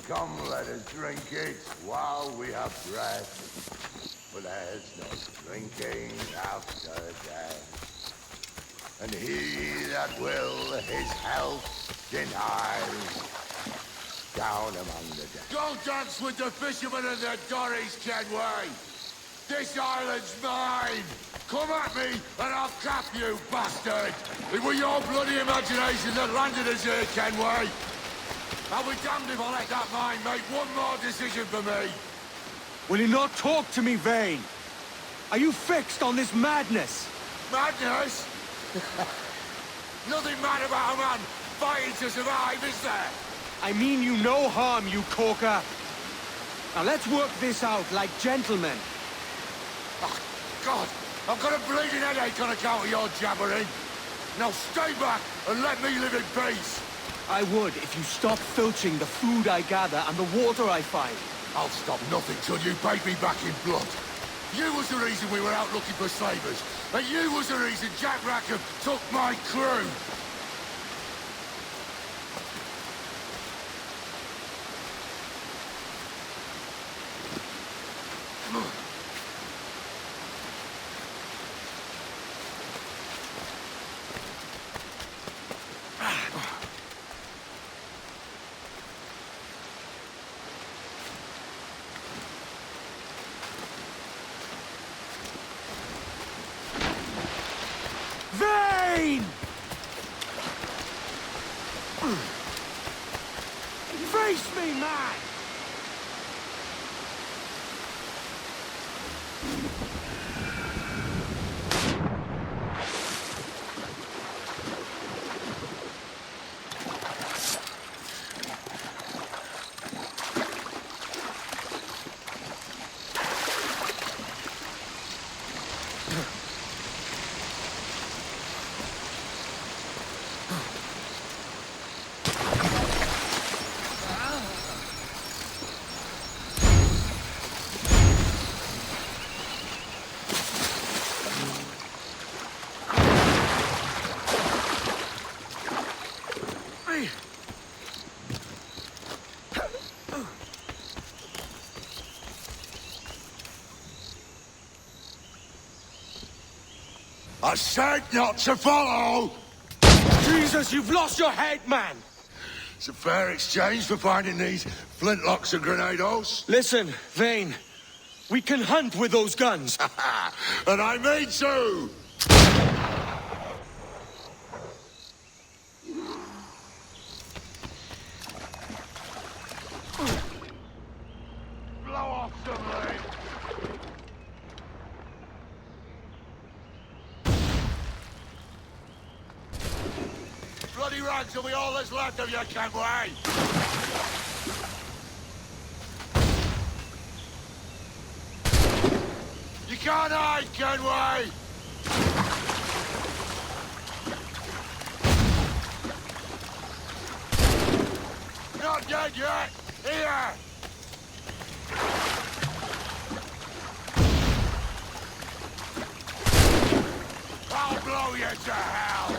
Come, let us drink it while we have breath. For there's no drinking after death. And he that will his health deny, down among the dead. Go dance with the fishermen and their dories, Kenway! This island's mine! Come at me, and I'll cap you, bastard! It was your bloody imagination that landed us here, Kenway! I'll be damned if I let that mind make one more decision for me! Will you not talk to me, Vane? Are you fixed on this madness? Madness? Nothing mad about a man fighting to survive, is there? I mean you no harm, you corker. Now let's work this out like gentlemen. Oh, God! I've got a bleeding headache on account of your jabbering! Now stay back and let me live in peace! I would if you stopped filching the food I gather and the water I find. I'll stop nothing till you pay me back in blood. You was the reason we were out looking for slavers, and you was the reason Jack Rackham took my crew. Vane! Face me, man! I said not to follow! Jesus, you've lost your head, man! It's a fair exchange for finding these flintlocks and grenados. Listen, Vane. We can hunt with those guns. And I mean to! Blow off some lead! Bloody rags will be all that's left of you, Kenway! You can't hide, Kenway! Not dead yet! Here! I'll blow you to hell!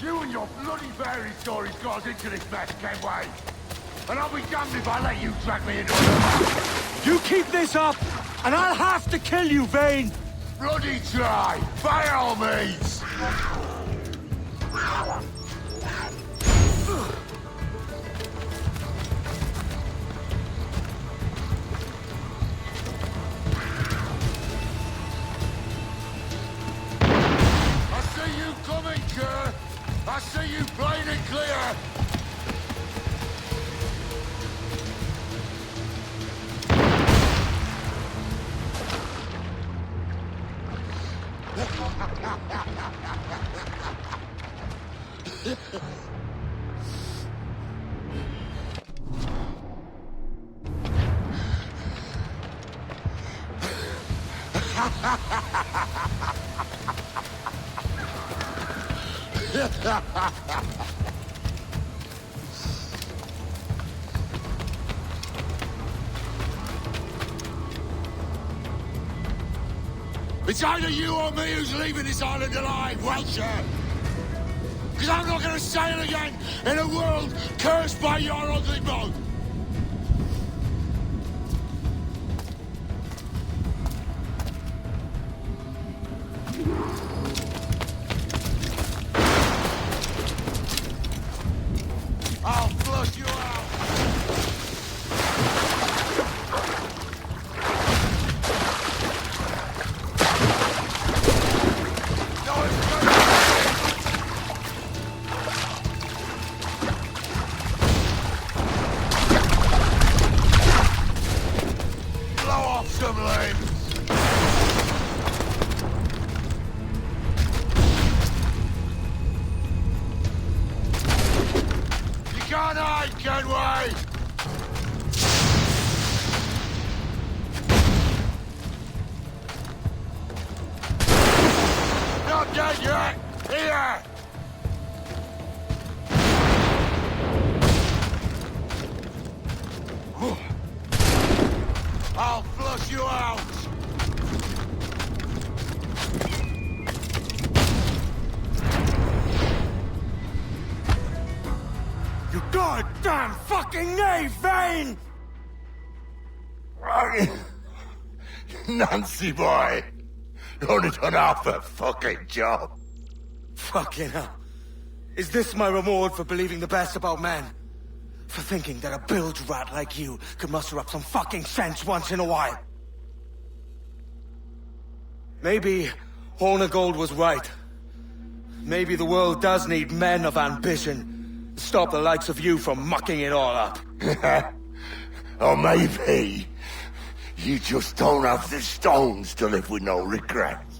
You and your bloody fairy stories got us into this mess, Kenway. And I'll be damned if I let you drag me into it. You keep this up, and I'll have to kill you, Vane! Bloody try! By all means! I see you coming, Kerr! I see you plain and clear! It's either you or me who's leaving this island alive, Welcher! Because I'm not going to sail again in a world cursed by your ugly boat! I'll flush you out! No escape! Blow off some limbs! You can't hide, Kenway! Not dead yet! Here! I'll flush you out! You goddamn fucking knave, Vane! Nancy boy! Only done half a fucking job. Fucking hell. Is this my reward for believing the best about men? For thinking that a bilge rat like you could muster up some fucking sense once in a while? Maybe Horn of Gold was right. Maybe the world does need men of ambition. Stop the likes of you from mucking it all up. Or maybe you just don't have the stones to live with no regrets.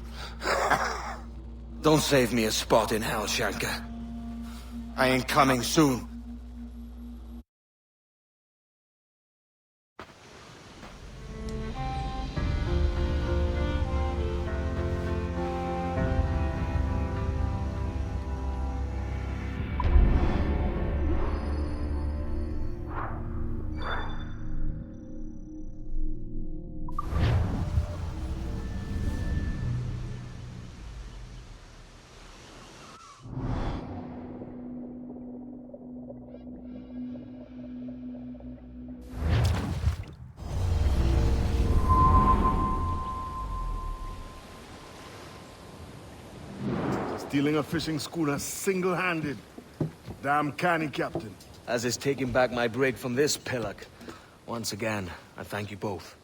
Don't save me a spot in hell, Shanka. I ain't coming soon. Stealing a fishing schooner single-handed. Damn canny, Captain. As is taking back my brig from this pillock. Once again, I thank you both.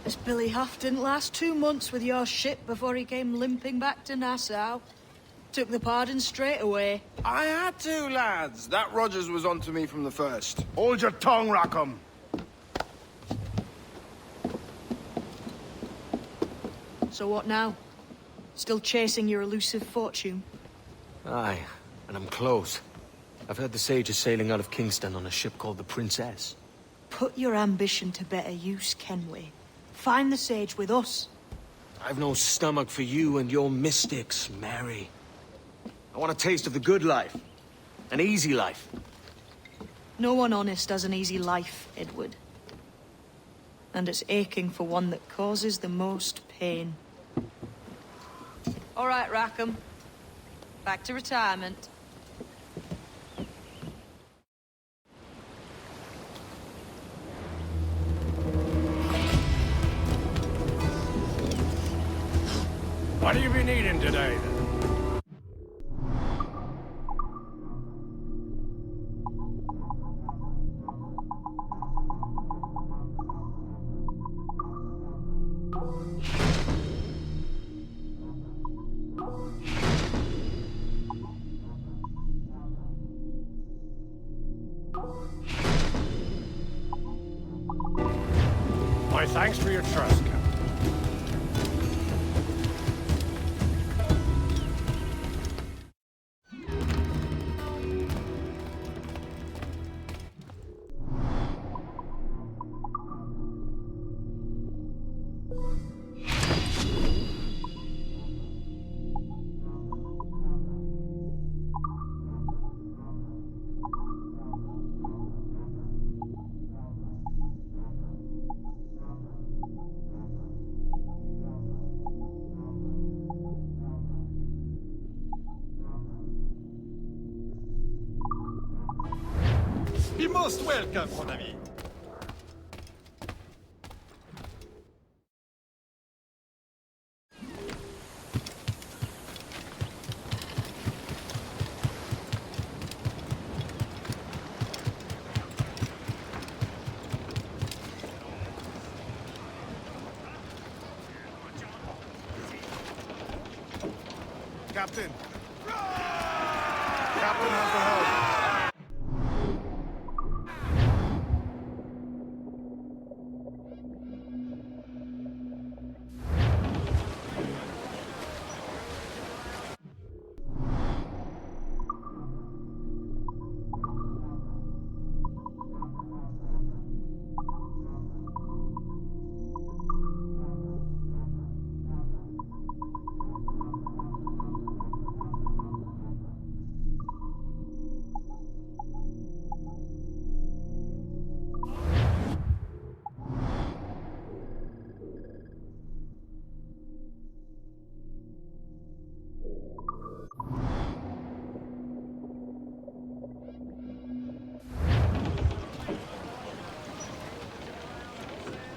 This Billy Huff didn't last 2 months with your ship before he came limping back to Nassau. Took the pardon straight away. I had to, lads. That Rogers was onto me from the first. Hold your tongue, Rackham. So what now? Still chasing your elusive fortune? Aye, and I'm close. I've heard the Sage is sailing out of Kingston on a ship called the Princess. Put your ambition to better use, Kenway. Find the Sage with us. I've no stomach for you and your mystics, Mary. I want a taste of the good life. An easy life. No one honest has an easy life, Edward. And it's aching for one that causes the most pain. All right, Rackham. Back to retirement. What do you be needing today, then? My thanks for your trust, Captain. Most welcome, mon ami. Captain. Captain has the help.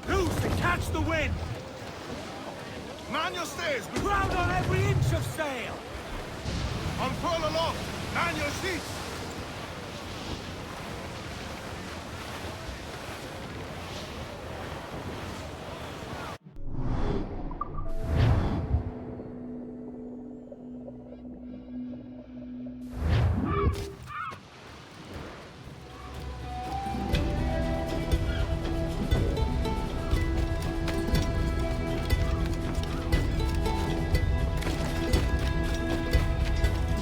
Loose and catch the wind! Man your stays. Crowd on every inch of sail! Unfurl aloft. Man your seats.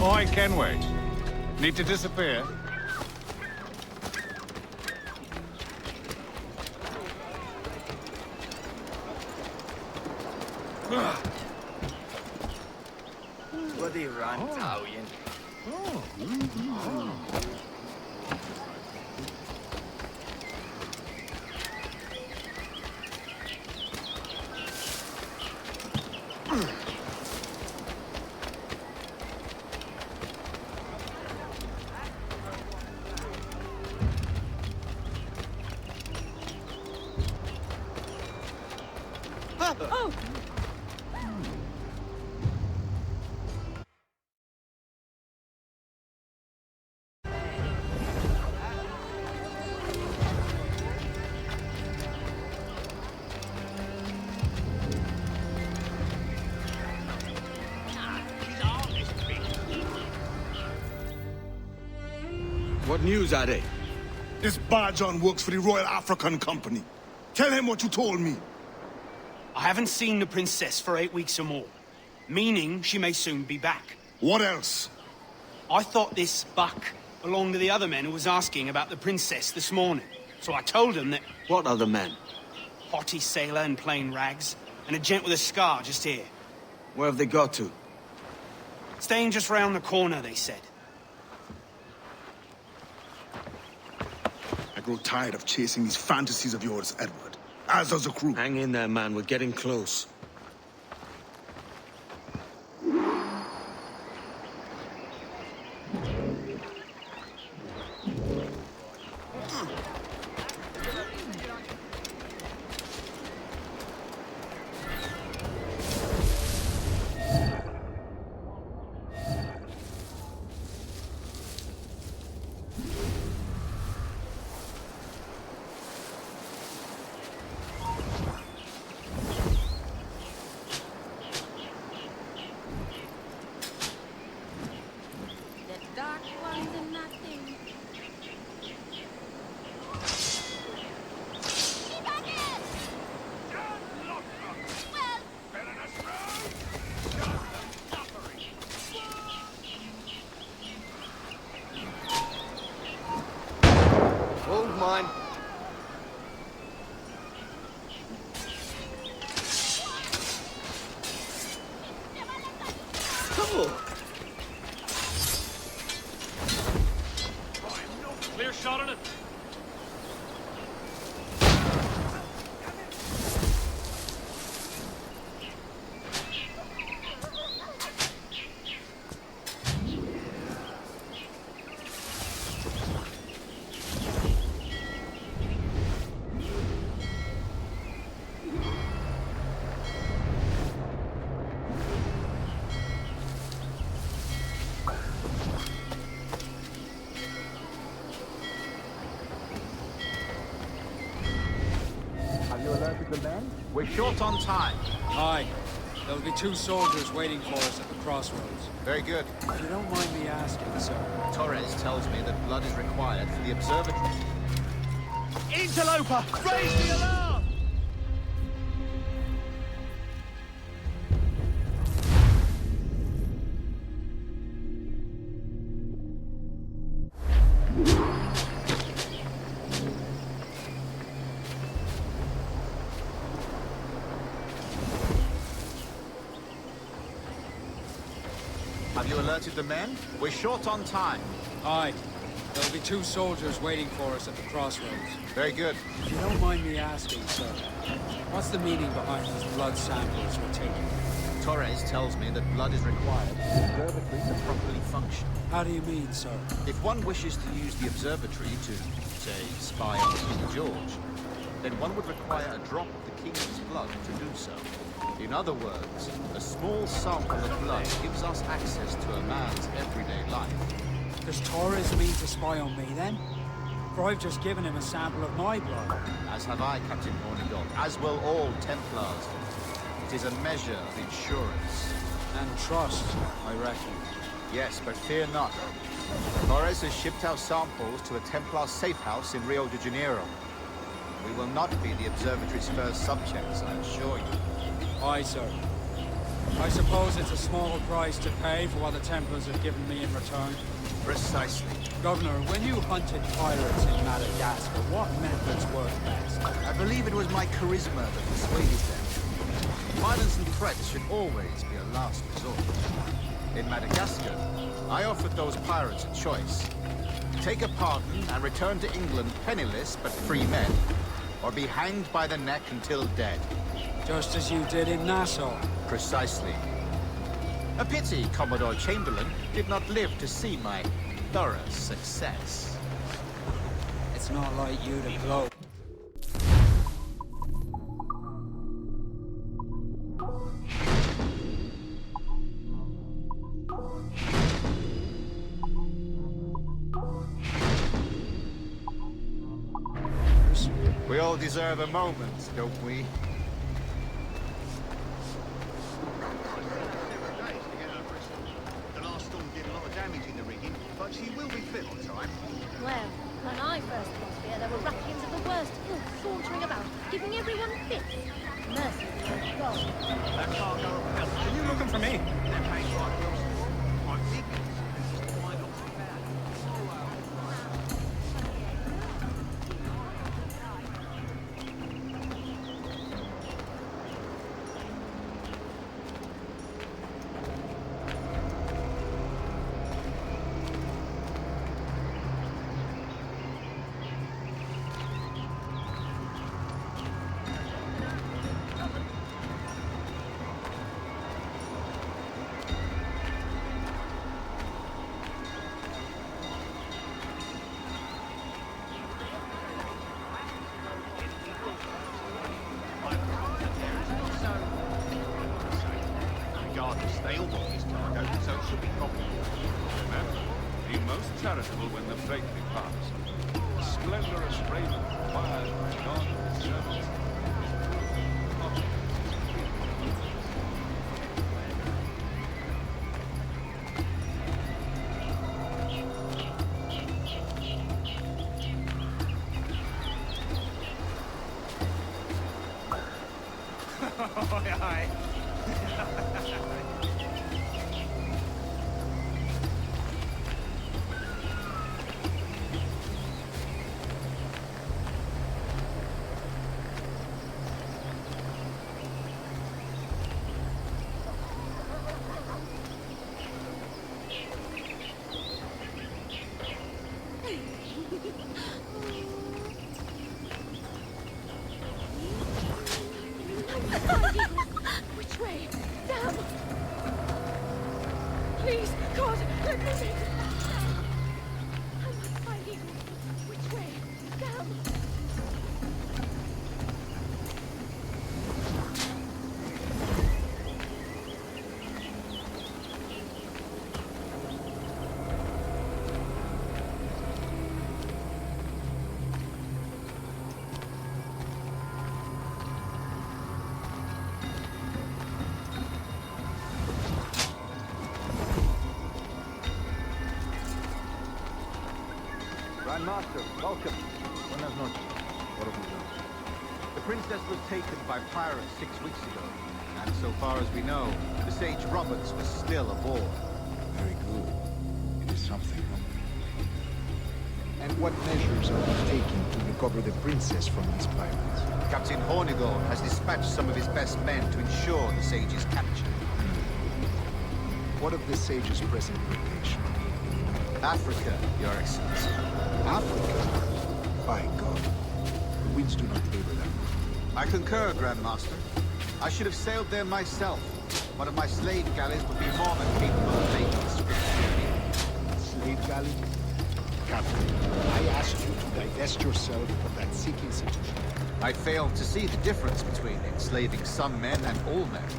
Oi, Kenway. Need to disappear? Bloody Rantalian. Oh! What news are they? This Barjon works for the Royal African Company. Tell him what you told me. I haven't seen the princess for 8 weeks or more, meaning she may soon be back. What else? I thought this buck belonged to the other men who was asking about the princess this morning. So I told him that What other men? haughty sailor in plain rags, and a gent with a scar just here. Where have they got to? Staying just round the corner, they said. I grow tired of chasing these fantasies of yours, Edward. As does the crew. Hang in there, man. We're getting close. The dark ones and nothing. Keep back in! Well, Hold mine. Clear shot on it. We're short on time. Aye. There'll be 2 soldiers waiting for us at the crossroads. Very good. If you don't mind me asking, sir. Torres tells me that blood is required for the observatory. Interloper! Raise the alarm! Have you alerted the men? We're short on time. Aye. There'll be 2 soldiers waiting for us at the crossroads. Very good. If you don't mind me asking, sir, what's the meaning behind these blood samples we're taking? Torres tells me that blood is required for the observatory to properly function. How do you mean, sir? If one wishes to use the observatory to, say, spy on King George, then one would require a drop of the King's blood to do so. In other words, a small sample of blood gives us access to a man's everyday life. Does Torres mean to spy on me, then? For I've just given him a sample of my blood. As have I, Captain Morningdog, as will all Templars. It is a measure of insurance. And trust, I reckon. Yes, but fear not. Torres has shipped our samples to a Templar safe house in Rio de Janeiro. We will not be the observatory's first subjects, I assure you. Aye, sir. I suppose it's a small price to pay for what the Templars have given me in return. Precisely. Governor, when you hunted pirates in Madagascar, what methods worked best? I believe it was my charisma that persuaded them. Violence and threats should always be a last resort. In Madagascar, I offered those pirates a choice. Take a pardon and return to England penniless but free men, or be hanged by the neck until dead. Just as you did in Nassau. Precisely. A pity Commodore Chamberlain did not live to see my thorough success. It's not like you to gloat. We all deserve a moment, don't we? Well, when I first got here, there were ruffians of the worst ilk sauntering about, giving everyone fits. Mercy be on God. Are you looking for me? They all want this cargo, so it should be copied. Remember, be most charitable when the freight departs. Splendorous raven, fired by God and servants. Aye. Which way? Damn! Please, God, let me in! I must find Eagle. Which way? Damn! Grandmaster, welcome. Buenas noches. What have we done? The princess was taken by pirates 6 weeks ago. And so far as we know, the Sage Roberts was still aboard. Very good. It is something, huh? And what measures are we taking to recover the princess from these pirates? Captain Hornigold has dispatched some of his best men to ensure the Sage's capture. What of the Sage's present location? Africa, Your Excellency. Africa? By God. The winds do not favor them. I concur, Grandmaster. I should have sailed there myself. One of my slave galleys would be more than capable of making the swift journey. Slave galley? Captain, I asked you to divest yourself of that sick institution. I failed to see the difference between enslaving some men and all men.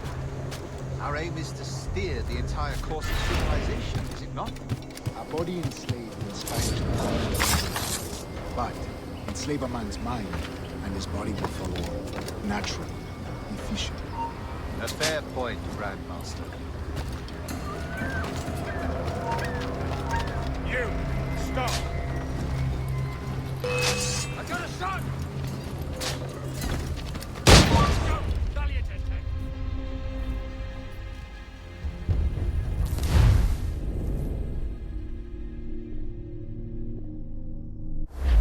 Our aim is to steer the entire course of civilization, is it not? A body enslaved inspires the mind. But enslave a man's mind, and his body will follow on. Naturally. Efficient. A fair point, Grandmaster. You! Stop! I got a shot! Go! Saliente!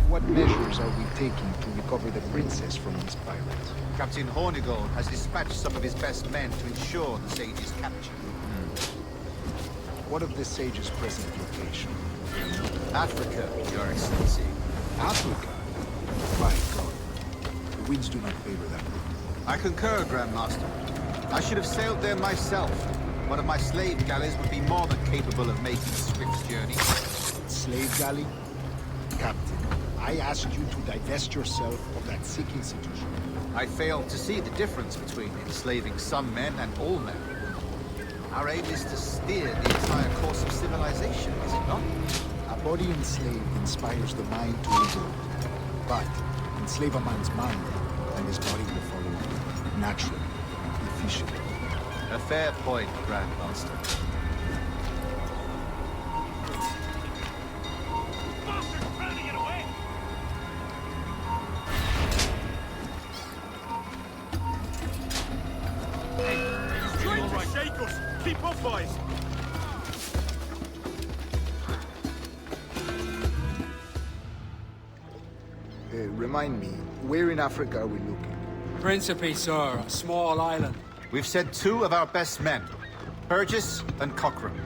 What measures are we taking to recover the princess from these pirates? Captain Hornigold has dispatched some of his best men to ensure the Sage's capture. What of the Sage's present location? Africa, Your Excellency. Africa? By God. The winds do not favor them. I concur, Grandmaster. I should have sailed there myself. One of my slave galleys would be more than capable of making the swift journey. Slave galley? Captain, I asked you to divest yourself of that sick institution. I failed to see the difference between enslaving some men and all men. Our aim is to steer the entire course of civilization, is it not? A body enslaved inspires the mind to revolt. But enslave a man's mind, and his body will follow on. Naturally. Efficiently. A fair point, Grandmaster. Keep off, boys! Remind me, where in Africa are we looking? Principe, sir, a small island. We've sent 2 of our best men, Burgess and Cochrane.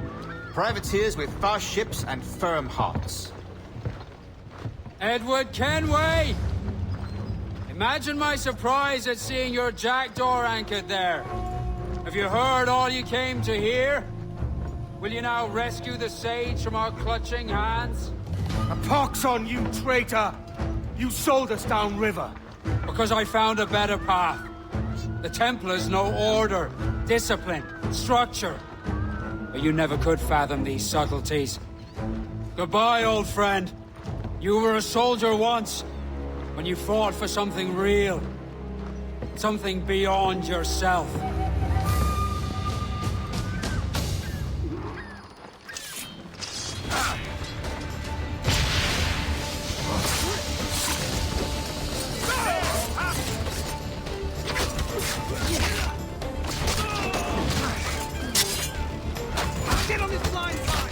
Privateers with fast ships and firm hearts. Edward Kenway! Imagine my surprise at seeing your jackdaw anchored there. Have you heard all you came to hear? Will you now rescue the Sage from our clutching hands? A pox on you, traitor! You sold us downriver. Because I found a better path. The Templars know order, discipline, structure. But you never could fathom these subtleties. Goodbye, old friend. You were a soldier once, when you fought for something real. Something beyond yourself. Get on this blind side!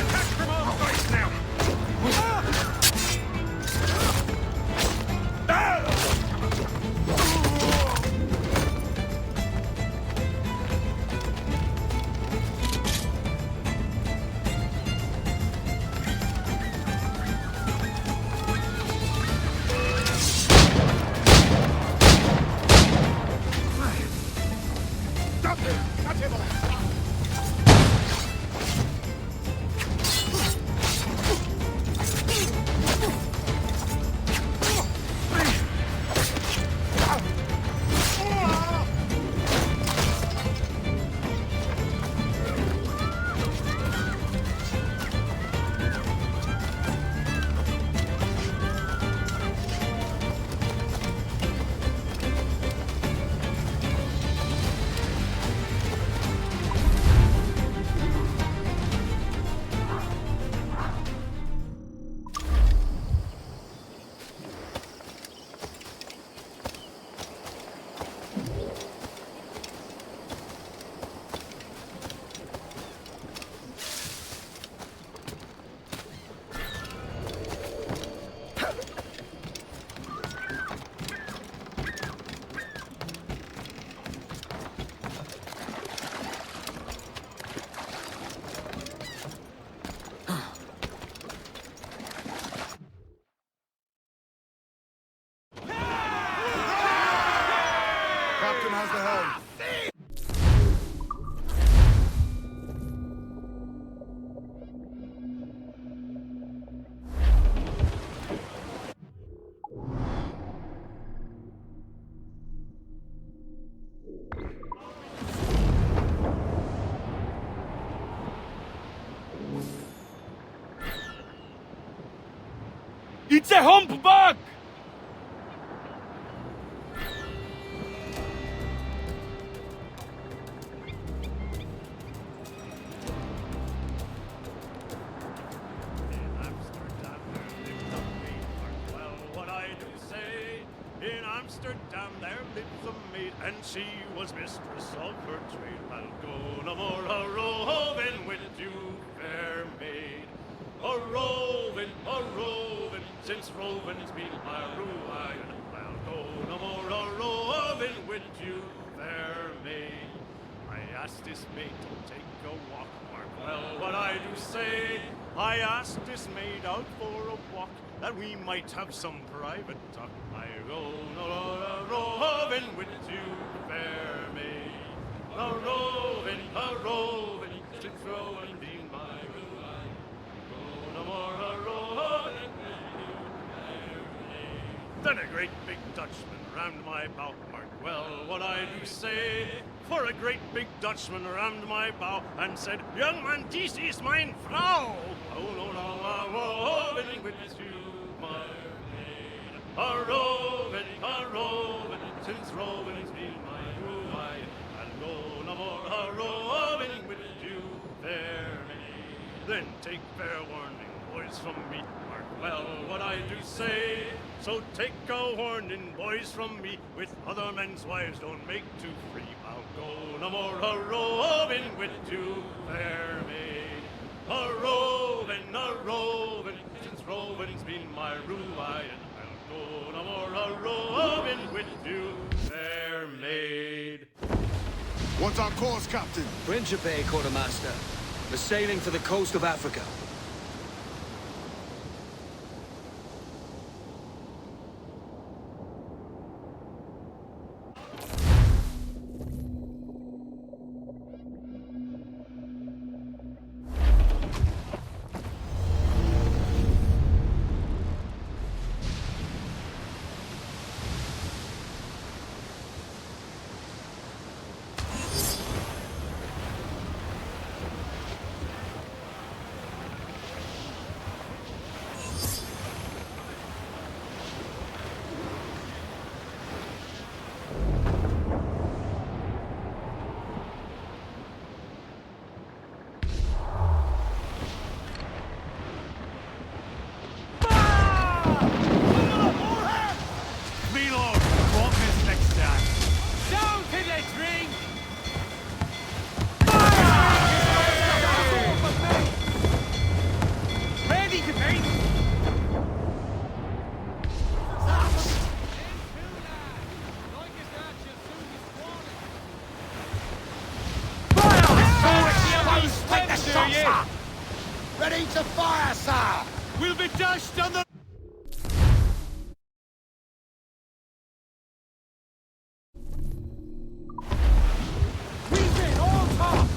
Attack from all sides! It's a humpback! Amsterdam there lives a maid, and she was mistress of her trade. I'll go no more a-roving with you, fair maid. A-roving, since roving's been my ruin. I'll go no more a-roving with you, fair maid. I asked this maid to take a walk, mark well what I do say. I asked this maid out for a walk, that we might have some private talk. I go no roving with you, fair maid. A-roving, since roving been my ruin. Go no more a-roving with you, fair maid. Then a great big Dutchman rammed my bow, mark well what I do say. For a great big Dutchman rammed my bow and said, young man, this is mine Frau. Oh no, a-roving with you, my maid. A-roving, since roving's been my ruin. And go no more a-roving with you, fair maid. Then take fair warning, boys, from me, mark well what I do say. So take a warning, boys, from me, with other men's wives don't make too free. I'll go no more a-roving with you, fair maid. A-roving, since roving's been my ruin. I'll go no more a-roving with you, fair maid. What's our course, Captain? Principe, Quartermaster. We're sailing for the coast of Africa. Ready to fire, sir! We'll be dashed on the... Weave in, all tops!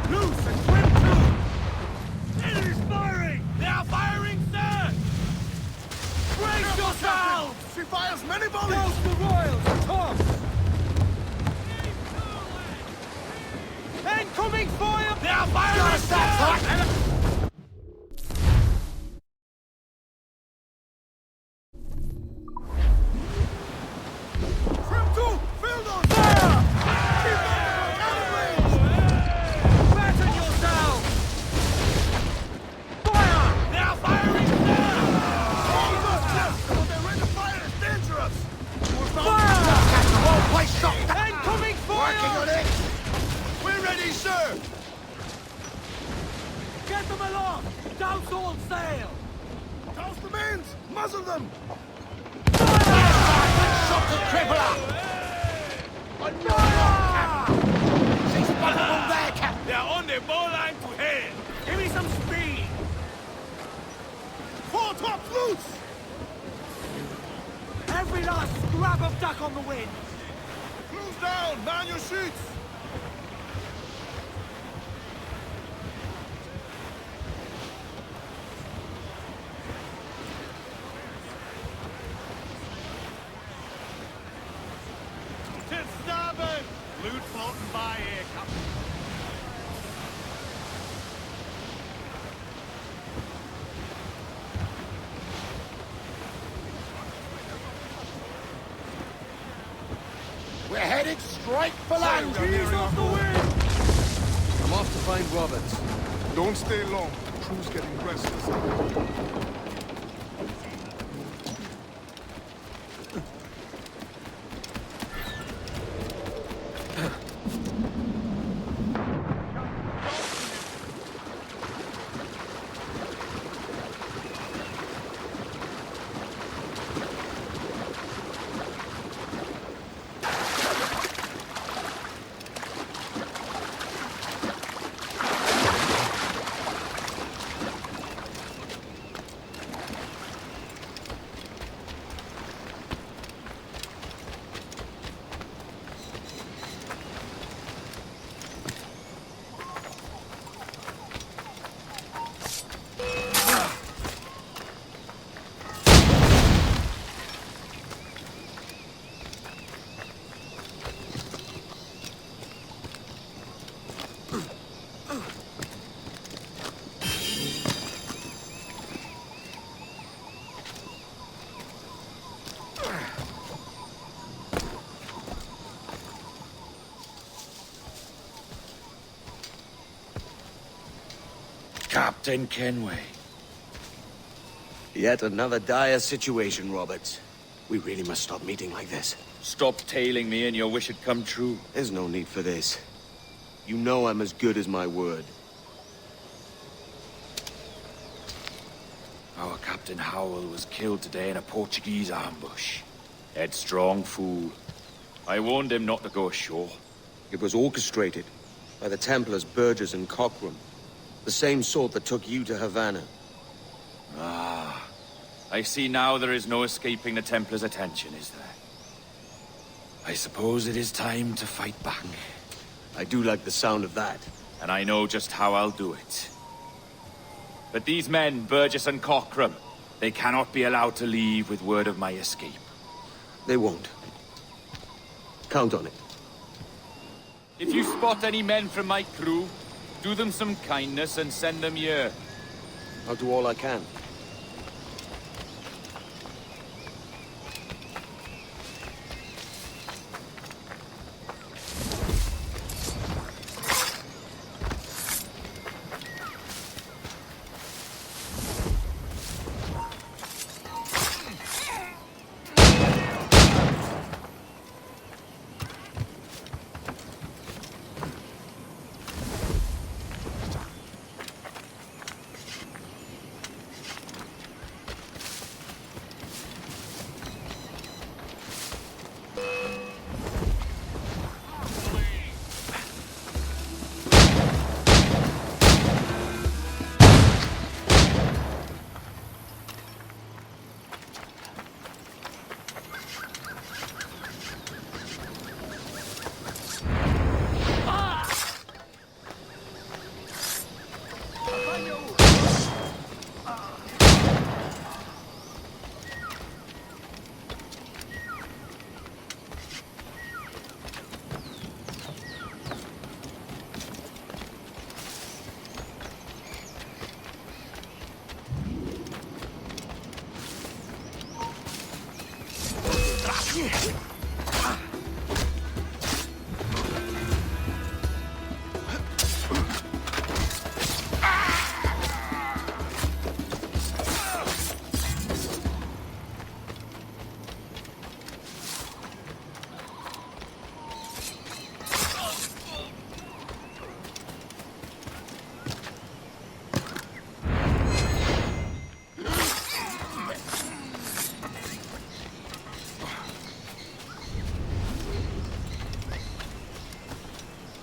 Loose and trim to! Enemies firing! They are firing, sir! Brace yourselves! She fires many volleys! Douse the royals, tops! Incoming fire! They are firing, sir! Get them aloft! Douse all sail! Douse the mains! Muzzle them! Shot to crippler! She's spottable there, Captain! They're on the bowline to head! Give me some speed! Four tops loose! Every last scrap of duck on the wind! Crews down! Man your sheets! Loot floating by here, Captain. Strike for land! Ease off the wind! I'm off to find Roberts. Don't stay long. Crew's getting restless. Captain Kenway. Yet another dire situation, Roberts. We really must stop meeting like this. Stop tailing me and your wish had come true. There's no need for this. You know I'm as good as my word. Our Captain Howell was killed today in a Portuguese ambush. Headstrong fool. I warned him not to go ashore. It was orchestrated by the Templars Burgess and Cockrum. The same sort that took you to Havana. Ah. I see now there is no escaping the Templars' attention, is there? I suppose it is time to fight back. I do like the sound of that. And I know just how I'll do it. But these men, Burgess and Cockrum, they cannot be allowed to leave with word of my escape. They won't. Count on it. If you spot any men from my crew, do them some kindness and send them here. I'll do all I can.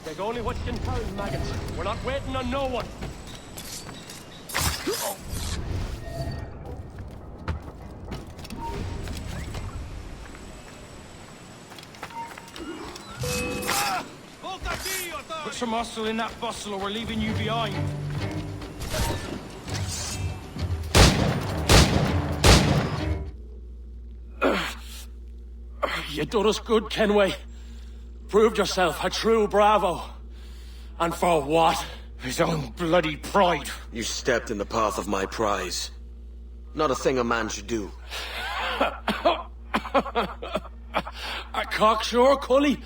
Take only what you can turn, maggots. We're not waiting on no one. Put some muscle in that bustle or we're leaving you behind. You done us good, Kenway. Proved yourself a true bravo. And for what? His own bloody pride. You stepped in the path of my prize. Not a thing a man should do. A cocksure, Cully.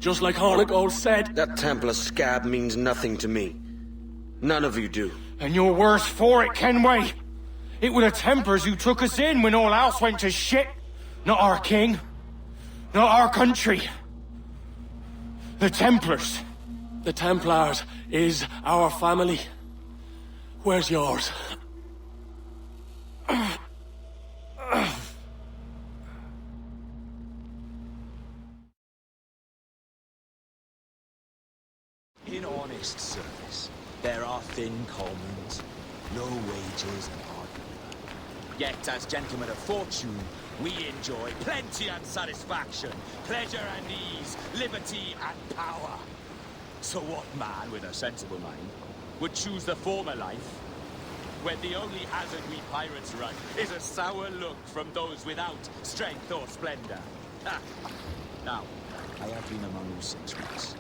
Just like Hornigold said. That Templar scab means nothing to me. None of you do. And you're worse for it, Kenway. It were the Templars who took us in when all else went to shit. Not our king. Not our country. The Templars. The Templars is our family. Where's yours? In honest service, there are thin commons, low wages and hard labor. Yet, as gentlemen of fortune, we enjoy plenty and satisfaction, pleasure and ease, liberty and power. So what man with a sensible mind would choose the former life, when the only hazard we pirates run is a sour look from those without strength or splendor? Ha. Now, I have been among you 6 weeks.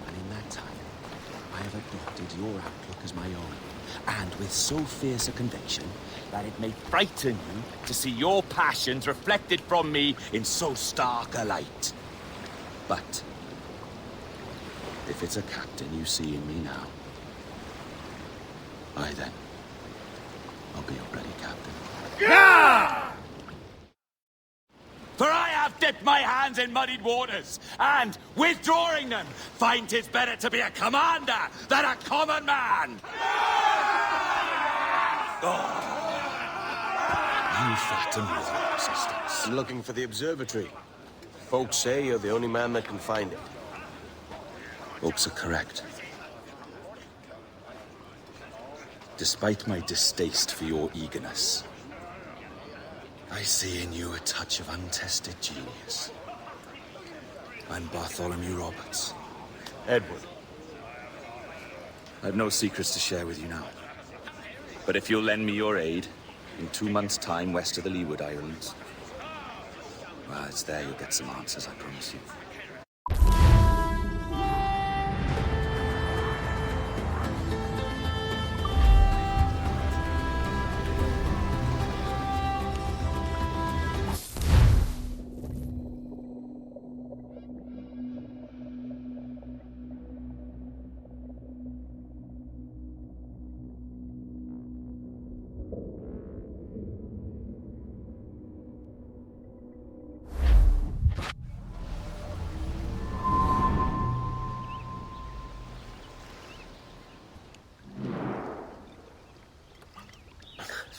And in that time, I have adopted your outlook as my own, and with so fierce a conviction that it may frighten you to see your passions reflected from me in so stark a light. But if it's a captain you see in me now, then, I'll be your bloody captain. Yeah! For I have dipped my hands in muddied waters, and, withdrawing them, find 'tis better to be a commander than a common man! Oh. You flatter me with your persistence. I'm looking for the observatory. Folks say you're the only man that can find it. Folks are correct. Despite my distaste for your eagerness, I see in you a touch of untested genius. I'm Bartholomew Roberts. Edward. I've no secrets to share with you now. But if you'll lend me your aid, in 2 months' time west of the Leeward Islands, well, it's there you'll get some answers, I promise you.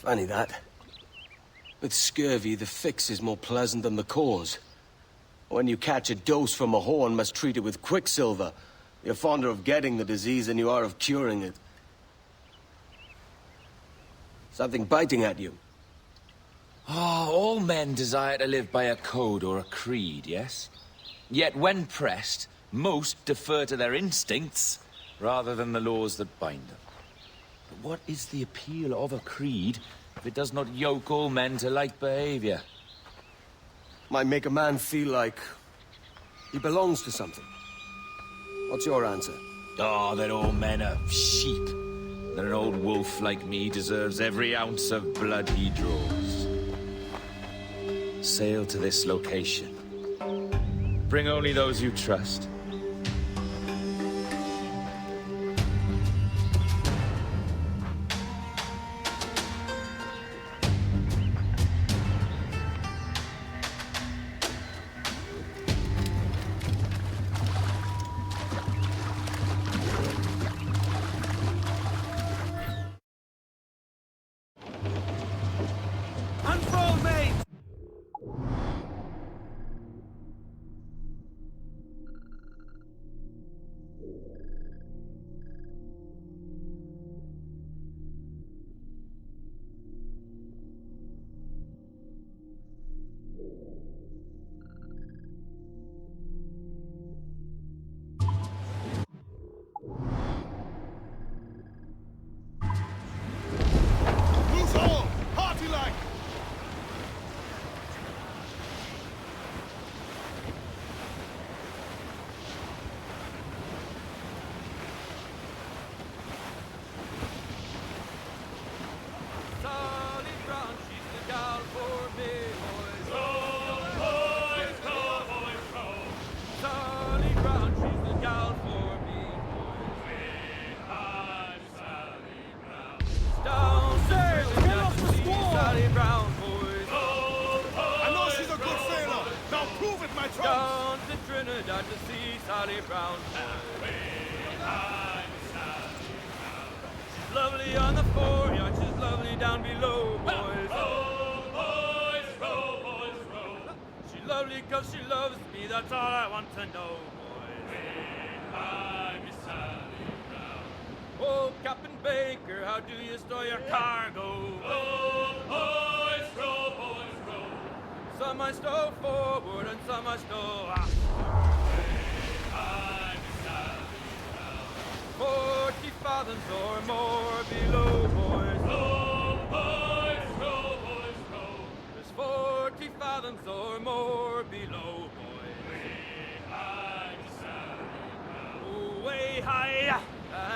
Funny that. With scurvy, the fix is more pleasant than the cause. When you catch a dose from a horn, must treat it with quicksilver. You're fonder of getting the disease than you are of curing it. Something biting at you. Ah, all men desire to live by a code or a creed, yes? Yet when pressed, most defer to their instincts rather than the laws that bind them. But what is the appeal of a creed if it does not yoke all men to like behavior? Might make a man feel like he belongs to something. What's your answer? Oh, that all men are sheep. That an old wolf like me deserves every ounce of blood he draws. Sail to this location. Bring only those you trust. Unfold, mate! Trinidad to see Sally Brown. She's lovely on the foreyard, she's lovely down below, boys. Row, boys, row, boys, row. She's lovely 'cause she loves me, that's all I want to know, boys. Hi, Miss Sally Brown. Oh, Captain Baker, how do you store your cargo? Row, boys, row, boys, row. Some I stow forward and some I stow aft. 40 fathoms or more below, boys. Row, boys, row, boys, row. There's 40 fathoms or more below, boys. Way high, Sally. Oh, way high,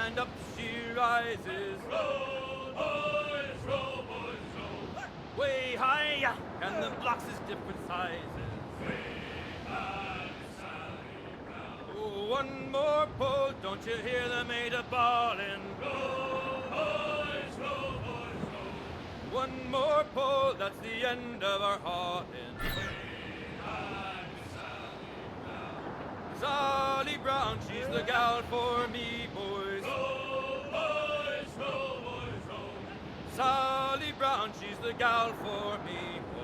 and up she rises. Row, boys, row, boys, row. Way high, and the blocks is different sizes. Way high. One more pull, don't you hear the mate a bawling? Row, boys, row, boys, row. One more pull, that's the end of our hauling. Sally Brown, she's the gal for me, boys. Row, boys, row, boys, row. Sally Brown, she's the gal for me, boys.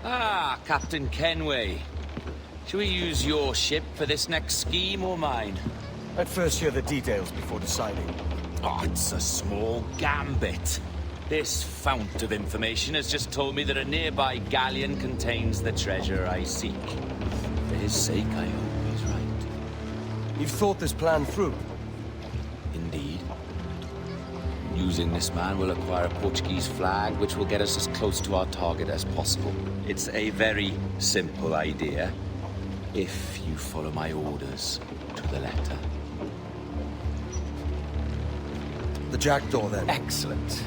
Ah, Captain Kenway. Shall we use your ship for this next scheme or mine? I'd first hear the details before deciding. Oh, it's a small gambit. This fount of information has just told me that a nearby galleon contains the treasure I seek. For his sake, I hope he's right. You've thought this plan through? Indeed. Using this man, we'll acquire a Portuguese flag, which will get us as close to our target as possible. It's a very simple idea, if you follow my orders to the letter. The jackdaw, then. Excellent.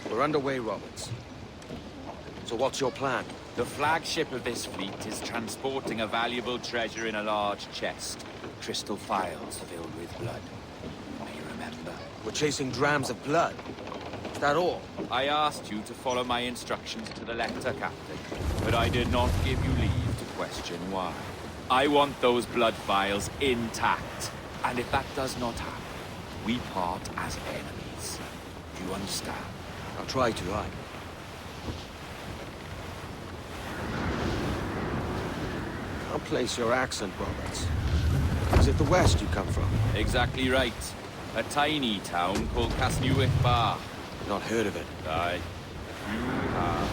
We're underway, Roberts. So what's your plan? The flagship of this fleet is transporting a valuable treasure in a large chest. Crystal phials filled with blood. You may remember. We're chasing drams of blood. Is that all? I asked you to follow my instructions to the letter, Captain, but I did not give you leave to question why. I want those blood phials intact, and if that does not happen, we part as enemies. Do you understand? I'll try to, aye. I'll place your accent, Roberts. Is it the west you come from? Exactly right. A tiny town called Casnewydd Bar. Not heard of it. Aye. You have.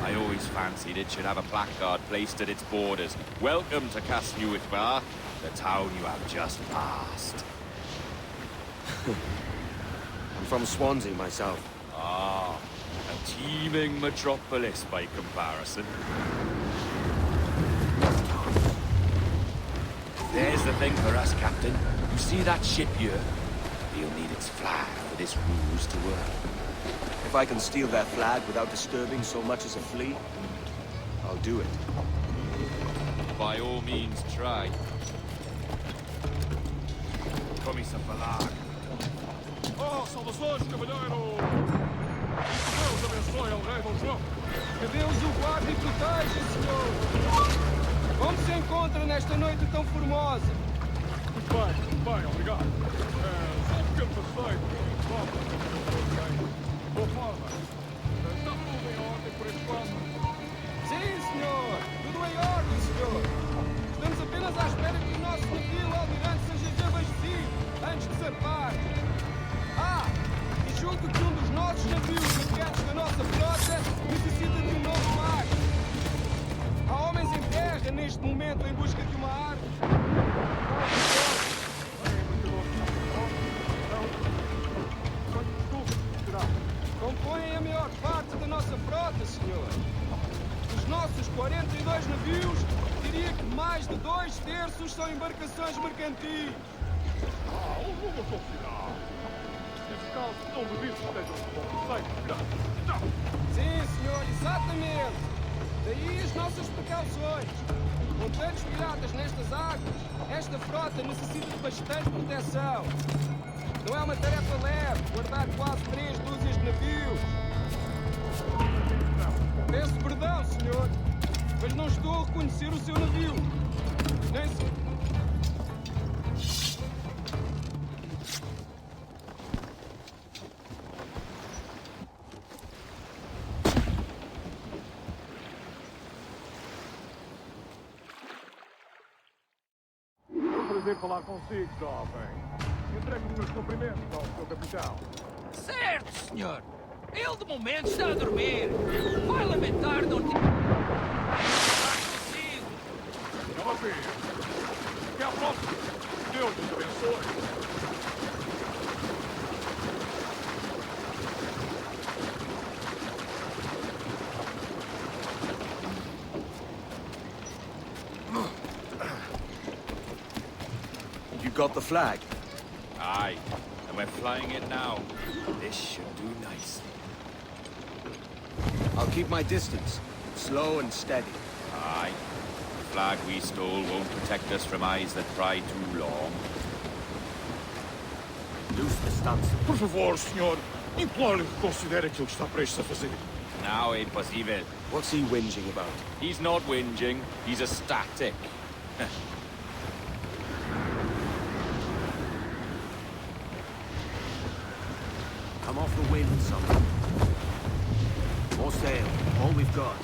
I always fancied it should have a placard placed at its borders. Welcome to Casnewydd Bar, the town you have just passed. I'm from Swansea myself. Ah, a teeming metropolis by comparison. There's the thing for us, Captain. You see that ship here? You'll need its flag for this ruse to work. If I can steal that flag without disturbing so much as a flea, I'll do it. By all means, try. Commissa flag. Oh, saudações, cavalheiro! Deus abençoe ao rei Dom João. Que Deus o guarde e proteja, senhor! Como se encontra nesta noite tão formosa? Muito bem, obrigado. Só um pequeno passeio. Boa forma. Está tudo em ordem por enquanto? Sim, senhor! Tudo em ordem, senhor! Estamos apenas à espera que o nosso navio almirante seja desabastecido antes de zarpar. Ah! E julgo que um dos nossos navios inquietos da nossa frota necessita de um novo mar. Há homens em terra neste momento em busca de uma arma. Compõem a maior parte da nossa frota, senhor. Dos nossos 42 navios, diria que mais de 2/3 são embarcações mercantis. O rumo social. Nesse caso, não duvido que estejam de bom conceito. Sim, senhor, exatamente. Daí as nossas precauções. Com tantos piratas nestas águas, esta frota necessita de bastante proteção. Não é uma tarefa leve guardar quase 3 dúzias de navios. Peço perdão, senhor, mas não estou a reconhecer o seu navio. Nem se... É um prazer falar consigo, jovem. Entregue os meus cumprimentos ao seu capitão. Certo, senhor. Ele de momento está a dormir. Vai lamentar não ter... Maravilha. Até à próxima. Deus nos abençoe. You got the flag? Aye, and we're flying it now. This should do nicely. I'll keep my distance. Slow and steady. Aye. The flag we stole won't protect us from eyes that pry too long. Loose the stunts. Por favor, senhor. Imploro-lhe que considere aquilo que está prestes a fazer. Now, impossível. What's he whinging about? He's not whinging. He's ecstatic. Come off the wind, son. More sail. All we've got.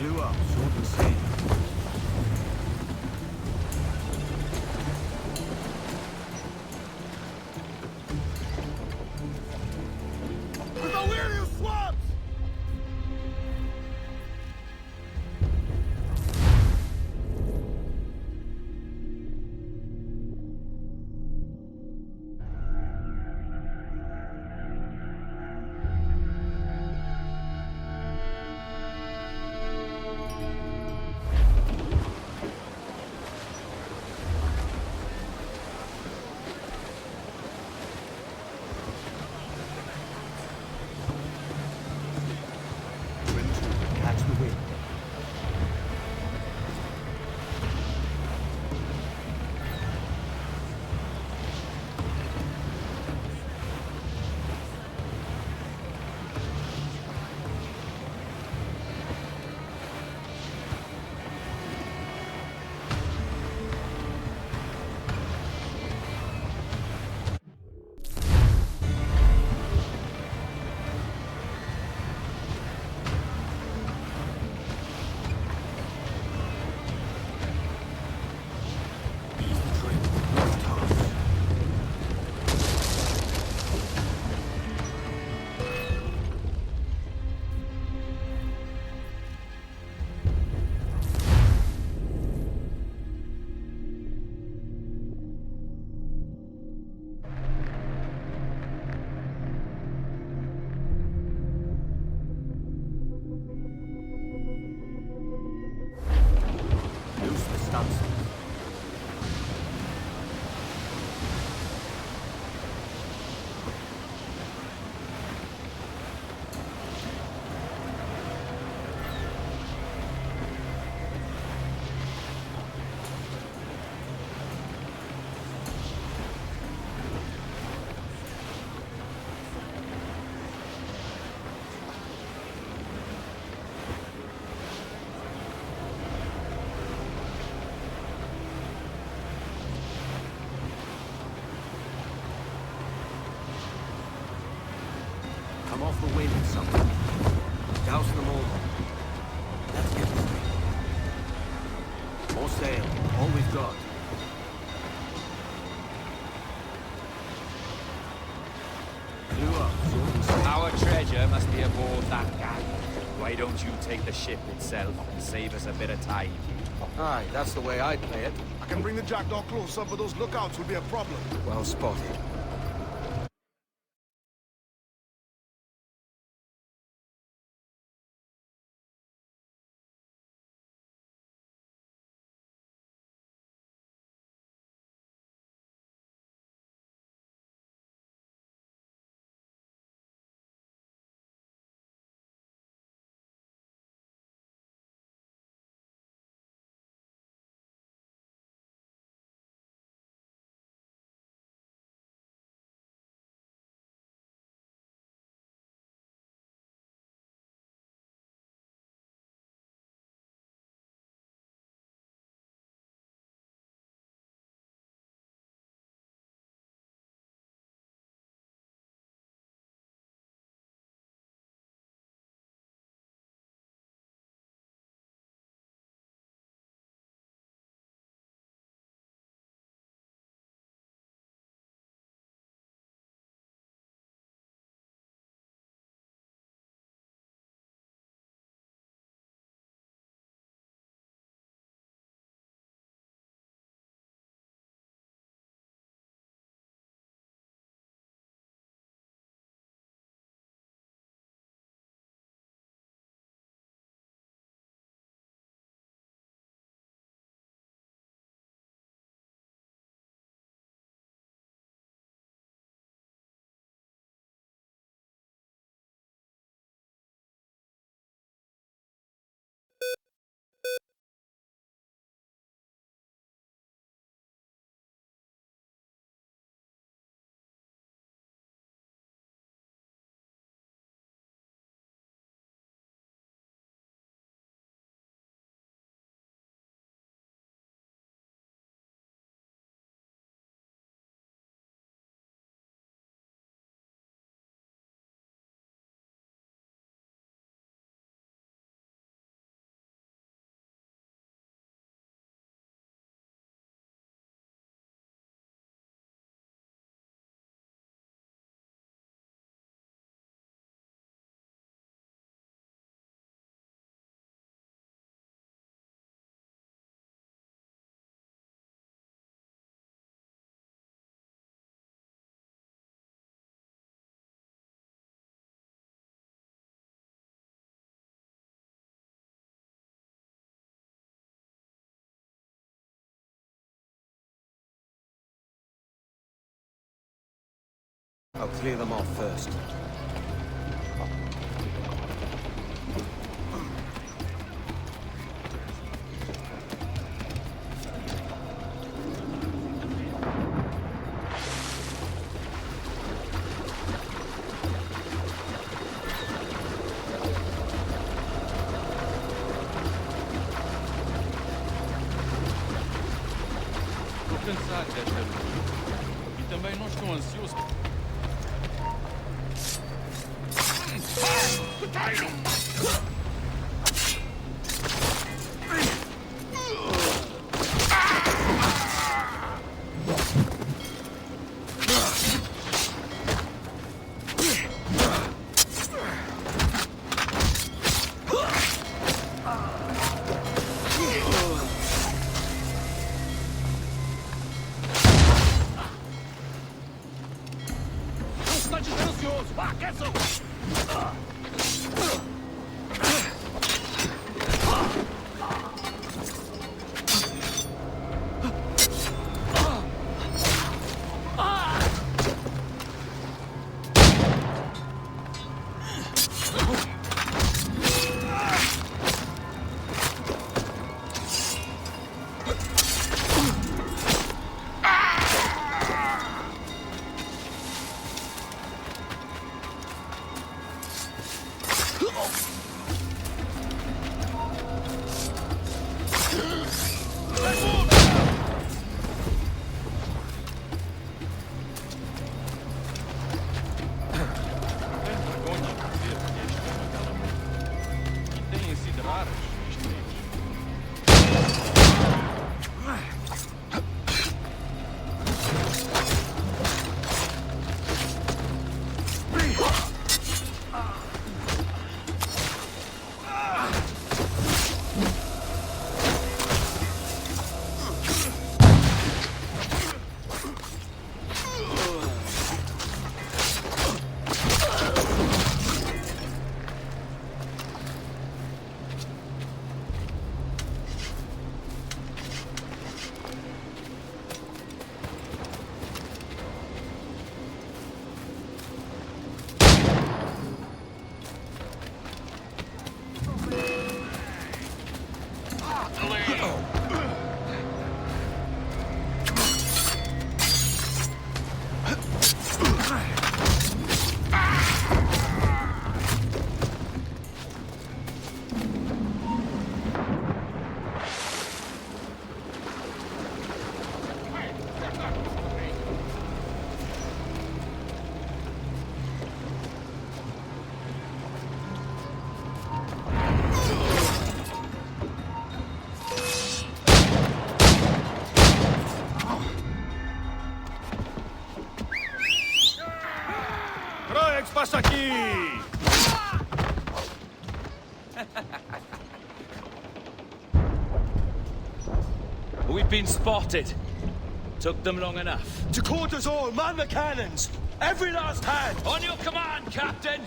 Clue up, sword and sea. Catch the wind. Loose the stunsails. Come off the wind, someone. Douse them all. Let's get this thing. More sail. All we've got. Clue up, sword and sail. Our treasure must be aboard that galley. Why don't you take the ship itself and save us a bit of time? Aye, that's the way I'd play it. I can bring the jackdaw closer, but those lookouts will be a problem. Well spotted. I'll clear them off first. Cansado desta luta. E também não estou ansioso. Passa aqui! We've been spotted. Took them long enough. To quarters all, man the cannons! Every last hand! On your command, Captain!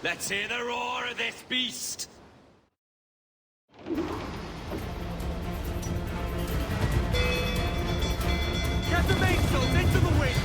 Let's hear the roar of this beast! Get the mainsails into the wind!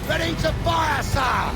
Ready to fire, sir!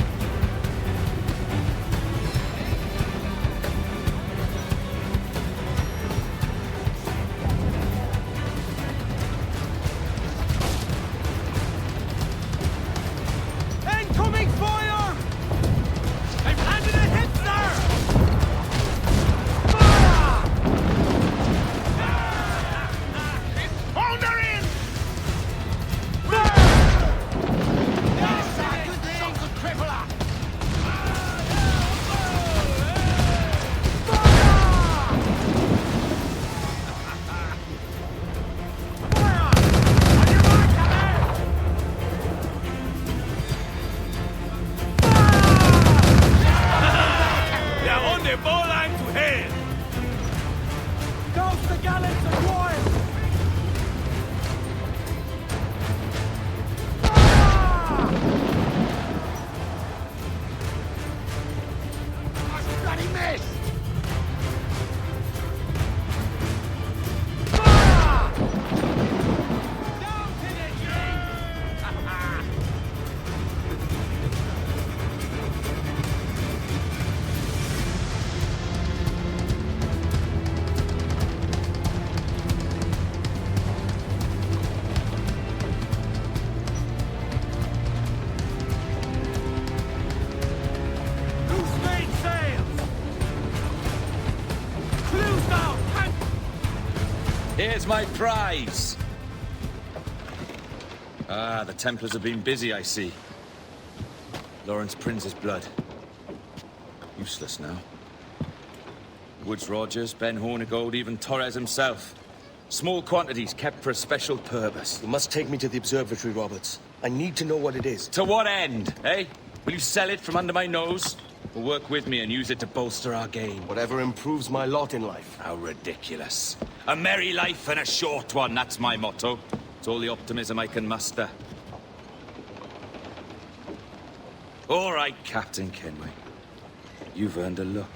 Here's my prize! Ah, the Templars have been busy, I see. Lawrence Prince's blood. Useless now. Woods Rogers, Ben Hornigold, even Torres himself. Small quantities kept for a special purpose. You must take me to the observatory, Roberts. I need to know what it is. To what end, eh? Will you sell it from under my nose? Or work with me and use it to bolster our game? Whatever improves my lot in life. How ridiculous. A merry life and a short one, that's my motto. It's all the optimism I can muster. All right, Captain Kenway. You've earned a look.